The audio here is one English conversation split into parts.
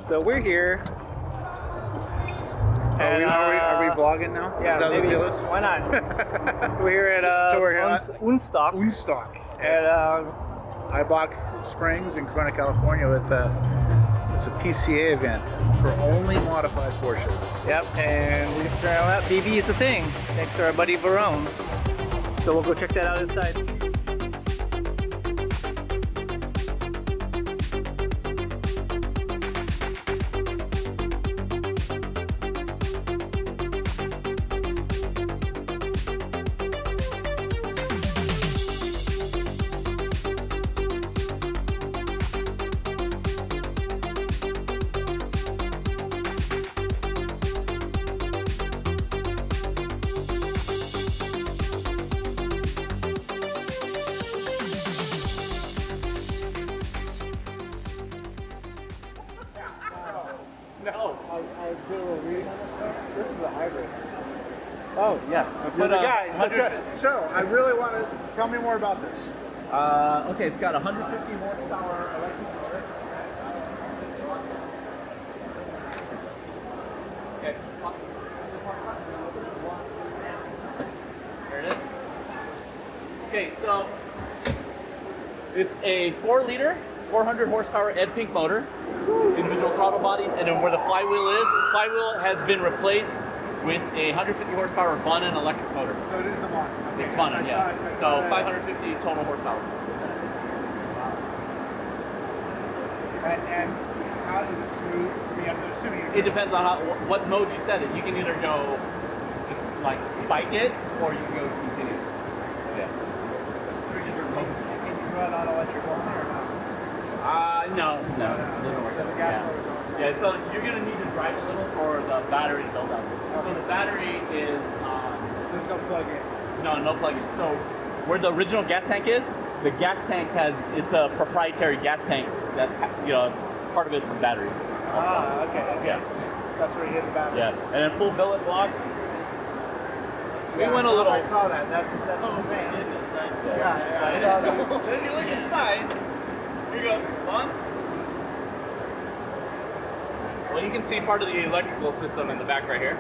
So we're here. Are we vlogging now? Yeah, is that maybe. What the deal is? Why not? We're here at So we're here Unstock. Unstock At Eibach Springs in Corona, California, with it's a PCA event for only modified Porsches. yep, and we just found out BB is a thing thanks to our buddy Verone. So we'll go check that out inside. No. I did a little reading on this stuff. This is a hybrid. Oh, Yeah. but guys, so I really want to tell me more about this. Okay, it's got 150 horsepower electric motor. Okay. There it is. Okay, so it's a 4-liter, 400 horsepower Ed Pink motor, individual throttle bodies, and then where the flywheel has been replaced with a 150 horsepower Verone electric motor. So it is the Verone. Okay. It's Verone, yeah. So 550 total horsepower. And how is it smooth? I mean, I'm assuming It depends on what mode you set it. You can either go just like spike it, or you can go continuous. Yeah. 3 different modes. Can you run on electric only or not? No. So the gas motor's on. Yeah, so you're gonna need to drive a little for the battery to build up. So the battery is There's no plug-in. no plug-in. So where the original gas tank is, the gas tank it's a proprietary gas tank. That's part of it's a battery. Also. Okay. Yeah. That's where you hit the battery. Yeah, and then full billet block. We went a little. I saw that. That's insane. Yeah. I saw that. Then you look inside. Here you go. One. Well, you can see part of the electrical system in the back right here.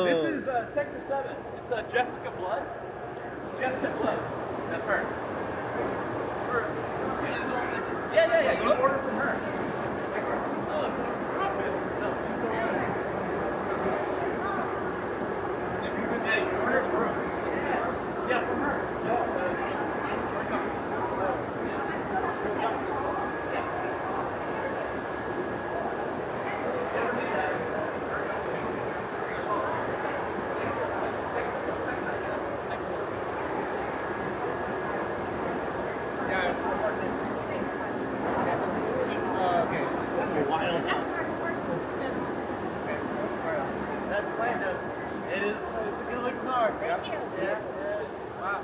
This is Sector 7. It's Jessica Blood. It's Jessica Blood. That's her. Yeah. You order from her. Rufus. No, she's the one. Yeah, you ordered from her. Yeah, from her. That's signed us. It's a good looking car. Thank you. Yeah. Wow.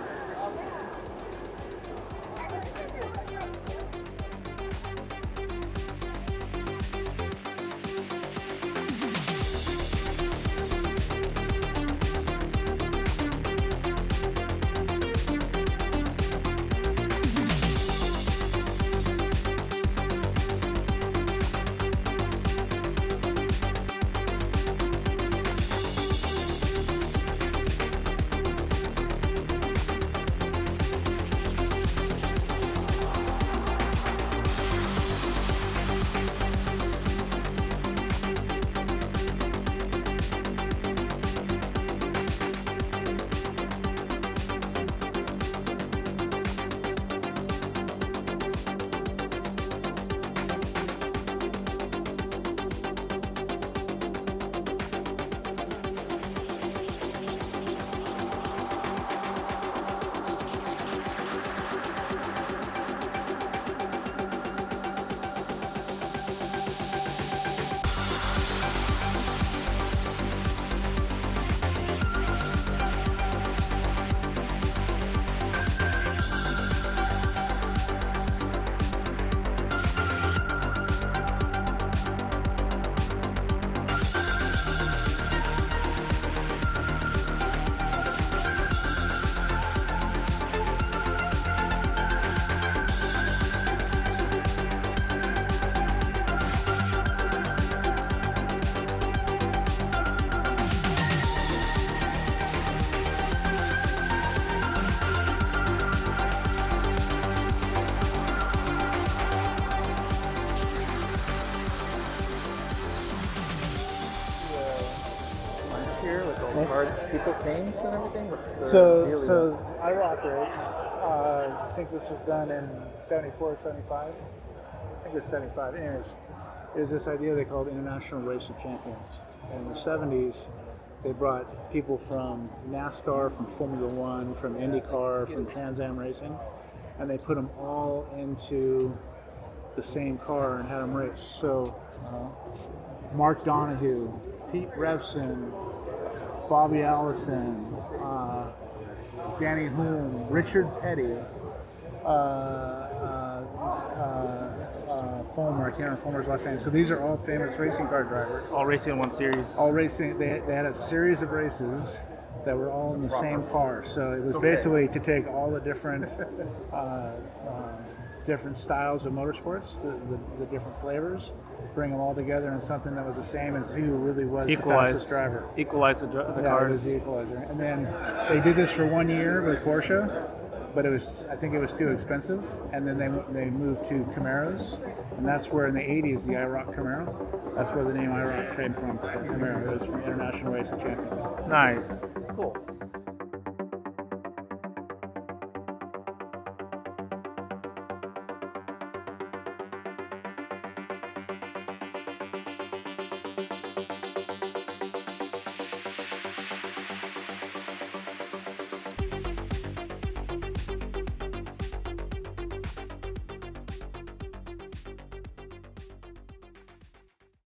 card people's names and everything? What's the So dealio? IROC race, I think this was done in 74, 75. I think it's 75. Anyways, it was this idea they called International Race of Champions. In the 70s, they brought people from NASCAR, from Formula One, from IndyCar, from Trans Am Racing, and they put them all into the same car and had them race. So Mark Donahue, Pete Revson, Bobby Allison, Danny Hume, Richard Petty, Fulmer, I can't remember Fulmer's last name. So these are all famous racing car drivers. All racing in one series. All racing, they had a series of races that were all in the same car. So it was basically to take all the different different styles of motorsports, the different flavors, bring them all together in something that was the same and see who really was the fastest driver. Equalize the Yeah, it cars. was the equalizer. And then they did this for 1 year with Porsche, but I think it was too expensive. And then they moved to Camaros, and that's where in the 80s the IROC Camaro. That's where the name IROC came from Camaro. It was from International Racing Champions. Nice. Cool.